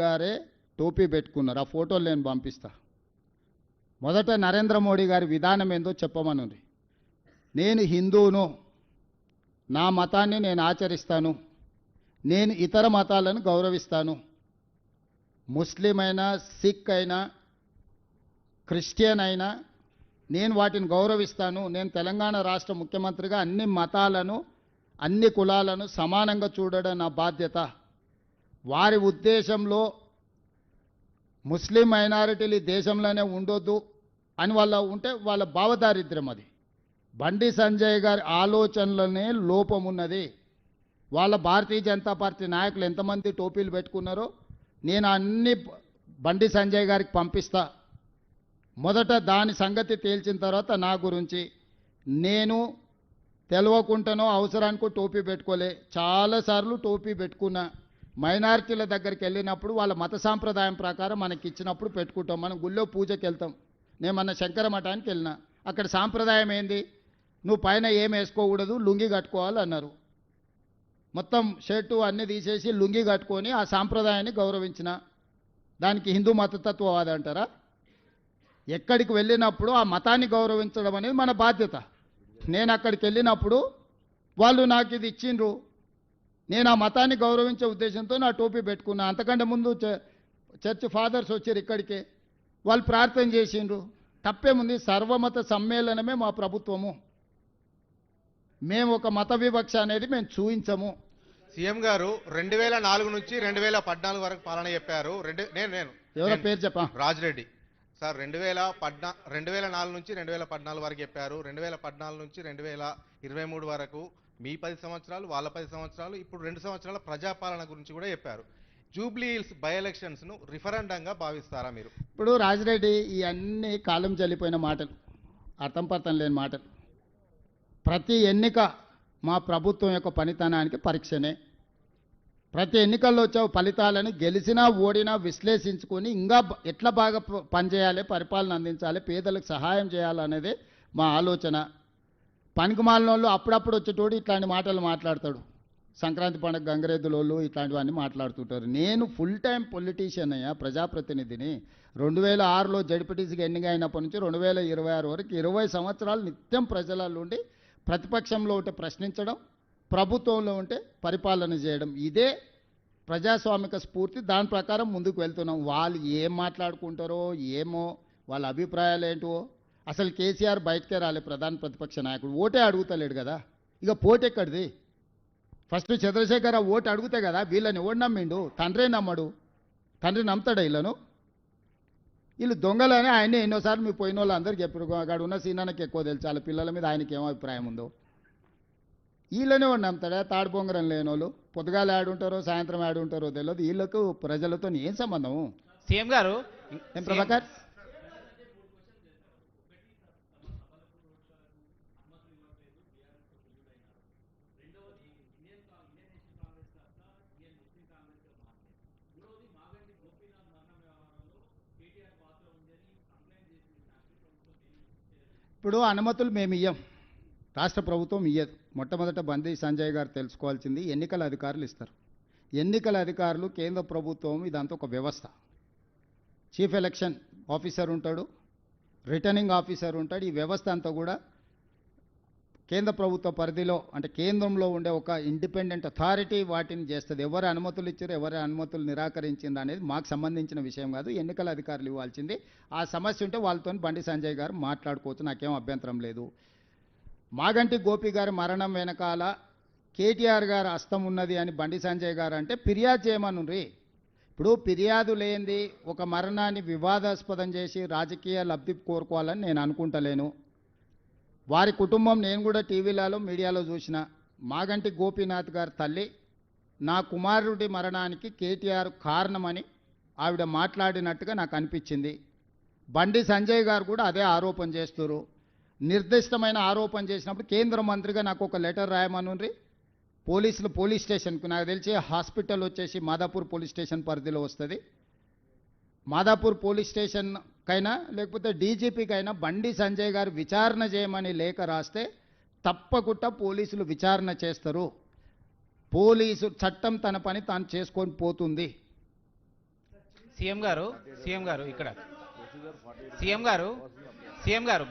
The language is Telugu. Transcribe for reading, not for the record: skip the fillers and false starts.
గారే టోపీ పెట్టుకున్నారు. ఆ ఫోటోలు నేను పంపిస్తా. మొదట నరేంద్ర మోడీ గారి విధానం ఏందో చెప్పమనుంది. నేను హిందువును, నా మతాన్ని నేను ఆచరిస్తాను, నేను ఇతర మతాలను గౌరవిస్తాను, ముస్లిం అయినా సిక్ అయినా క్రిస్టియన్ అయినా నేను వాటిని గౌరవిస్తాను. నేను తెలంగాణ రాష్ట్ర ముఖ్యమంత్రిగా అన్ని మతాలను అన్ని కులాలను సమానంగా చూడడం నా బాధ్యత. వారి ఉద్దేశంలో ముస్లిం మైనారిటీలు ఈ దేశంలోనే ఉండొద్దు అని వాళ్ళ ఉంటే వాళ్ళ భావదారిద్ర్యం అది. బండి సంజయ్ గారి ఆలోచనలనే లోపం ఉన్నది. వాళ్ళ భారతీయ జనతా పార్టీ నాయకులు ఎంతమంది టోపీలు పెట్టుకున్నారో నేను అన్ని బండి సంజయ్ గారికి పంపిస్తా. మొదట దాని సంగతి తేల్చిన తర్వాత నా గురించి నేను తెలవకుండానో అవసరానికో టోపీ పెట్టుకోలే. చాలాసార్లు టోపీ పెట్టుకున్నా. మైనారిటీల దగ్గరికి వెళ్ళినప్పుడు వాళ్ళ మత సాంప్రదాయం ప్రకారం మనకి ఇచ్చినప్పుడు పెట్టుకుంటాం. మనం గుళ్ళో పూజకి వెళ్తాం. నేను మన శంకర మఠానికి వెళ్ళినా, అక్కడ సాంప్రదాయం ఏంది, నువ్వు పైన ఏం వేసుకోకూడదు, లుంగి కట్టుకోవాలి అన్నారు. మొత్తం షర్టు అన్నీ తీసేసి లుంగి కట్టుకొని ఆ సాంప్రదాయాన్ని గౌరవించిన. దానికి హిందూ మతతత్వవాది అంటారా? ఎక్కడికి వెళ్ళినప్పుడు ఆ మతాన్ని గౌరవించడం అనేది మన బాధ్యత. నేను అక్కడికి వెళ్ళినప్పుడు వాళ్ళు నాకు ఇది ఇచ్చిండ్రు, నేను ఆ మతాన్ని గౌరవించే ఉద్దేశంతో నా టోపీ పెట్టుకున్నా. అంతకంటే ముందు చర్చ్ ఫాదర్స్ వచ్చారు ఇక్కడికి, వాళ్ళు ప్రార్థన చేసిండ్రు. తప్పేముంది? సర్వమత సమ్మేళనమే మా ప్రభుత్వము. మేము ఒక మత వివక్ష అనేది మేము చూపించము. సీఎం గారు 2004 నుంచి 2014 వరకు పాలన చెప్పారు. ఎవరో పేరు చెప్పా? రాజిరెడ్డి సార్. 2004 నుంచి 2014 వరకు చెప్పారు. 2014 నుంచి 2023 వరకు మీ 10 సంవత్సరాలు, వాళ్ళ 10 సంవత్సరాలు, ఇప్పుడు 2 సంవత్సరాల ప్రజాపాలన గురించి కూడా చెప్పారు. జూబ్లీ హిల్స్ బై ఎలక్షన్స్ ను రిఫరెండంగా భావిస్తారా మీరు? ఇప్పుడు రాజిరెడ్డి ఈ అన్ని కాలం చెల్లిపోయిన మాటలు, అర్థం పర్థం లేని మాటలు. ప్రతి ఎన్నిక మా ప్రభుత్వం యొక్క పనితనానికి పరీక్షనే. ప్రతి ఎన్నికల్లో వచ్చే ఫలితాలను గెలిచినా ఓడినా విశ్లేషించుకొని ఇంకా ఎట్లా బాగా పనిచేయాలి, పరిపాలన అందించాలి, పేదలకు సహాయం చేయాలనేదే మా ఆలోచన. పనికిమాలిన వాళ్ళు అప్పుడప్పుడు వచ్చేటోడు ఇట్లాంటి మాటలు మాట్లాడతాడు. సంక్రాంతి పండుగ గంగరెద్దులోళ్ళు ఇట్లాంటివన్నీ మాట్లాడుతుంటారు. నేను ఫుల్ టైం పొలిటీషియన్ అయ్యా, ప్రజాప్రతినిధిని. 2006లో జడ్పీటీసీకి ఎన్నిక అయినప్పటి నుంచి 2026 వరకు 20 సంవత్సరాలు నిత్యం ప్రజలలో ఉండి ప్రతిపక్షంలో ఉంటే ప్రశ్నించడం, ప్రభుత్వంలో ఉంటే పరిపాలన చేయడం. ఇదే ప్రజాస్వామిక స్ఫూర్తి. దాని ప్రకారం ముందుకు వెళ్తున్నాం. వాళ్ళు ఏం మాట్లాడుకుంటారో ఏమో, వాళ్ళ అభిప్రాయాలు ఏంటో. అసలు కేసీఆర్ బయటకే రాలే, ప్రధాన ప్రతిపక్ష నాయకుడు. ఓటే అడుగుతలేడు కదా, ఇక పోటెక్కడిది? ఫస్ట్ చంద్రశేఖర్ ఓటు అడిగితే కదా వీళ్ళని ఓడి నమ్మిండు. తండ్రే నమ్మడు. తండ్రి నమ్ముతాడా వీళ్ళను? వీళ్ళు దొంగలని ఆయనే ఎన్నోసార్లు మీ పోయిన వాళ్ళు అందరికీ చెప్పారు. అక్కడ ఉన్న సీనానికి ఎక్కువ తెలుసు వాళ్ళ పిల్లల మీద ఆయనకి ఏమో అభిప్రాయం ఉందో. వీళ్ళనే వాడు నమ్ముతాడా? తాడు పొంగరం లేని వాళ్ళు పొద్దుగాలు ఆడుంటారో సాయంత్రం ఆడుంటారో తెలియదు. వీళ్ళకు ప్రజలతో ఏం సంబంధము? సీఎం గారు ఏం ప్రభాకర్? ఇప్పుడు అనుమతులు మేము ఇయ్యం, రాష్ట్ర ప్రభుత్వం ఇయ్యదు. మొట్టమొదట బండి సంజయ్ గారు తెలుసుకోవాల్సింది, ఎన్నికల అధికారులు ఇస్తారు. ఎన్నికల అధికారులు కేంద్ర ప్రభుత్వం ఇదంతా ఒక వ్యవస్థ. చీఫ్ ఎలక్షన్ ఆఫీసర్ ఉంటాడు, రిటర్నింగ్ ఆఫీసర్ ఉంటాడు. ఈ వ్యవస్థ అంతా కూడా కేంద్ర ప్రభుత్వ పరిధిలో, అంటే కేంద్రంలో ఉండే ఒక ఇండిపెండెంట్ అథారిటీ వాటిని చేస్తుంది. ఎవరు అనుమతులు ఇచ్చారు, ఎవరి అనుమతులు నిరాకరించింది అనేది మాకు సంబంధించిన విషయం కాదు. ఎన్నికల అధికారులు ఇవ్వాల్సింది. ఆ సమస్య ఉంటే వాళ్ళతో బండి సంజయ్ గారు మాట్లాడుకోవచ్చు, నాకేం అభ్యంతరం లేదు. మాగంటి గోపి గారి మరణం వెనకాల కేటీఆర్ గారు హస్తం ఉన్నది అని బండి సంజయ్ గారు అంటే ఫిర్యాదు చేయమనుండ్రి. ఇప్పుడు ఫిర్యాదు లేనిది ఒక మరణాన్ని వివాదాస్పదం చేసి రాజకీయ లబ్ధి కోరుకోవాలని నేను అనుకుంటలేను. వారి కుటుంబం నేను కూడా టీవీలలో మీడియాలో చూసిన. మాగంటి గోపీనాథ్ గారి తల్లి నా కుమారుడి మరణానికి కేటీఆర్ కారణమని ఆవిడ మాట్లాడినట్టుగా నాకు అనిపించింది. బండి సంజయ్ గారు కూడా అదే ఆరోపణ చేస్తున్నారు. నిర్దిష్టమైన ఆరోపణ చేసినప్పుడు కేంద్ర మంత్రిగా నాకు ఒక లెటర్ రాయమనుండ్రి. పోలీసులు పోలీస్ స్టేషన్కు, నాకు తెలిసి హాస్పిటల్ వచ్చేసి మాదాపూర్ పోలీస్ స్టేషన్ పరిధిలో వస్తుంది. మాదాపూర్ పోలీస్ స్టేషన్ కైనా లేకపోతే డీజీపీకైనా బండి సంజయ్ గారు విచారణ చేయమని లేఖ రాస్తే తప్పకుండా పోలీసులు విచారణ చేస్తారు. పోలీసు చట్టం తన పని తాను చేసుకొని పోతుంది. సీఎం గారు ఇక్కడ సీఎం గారు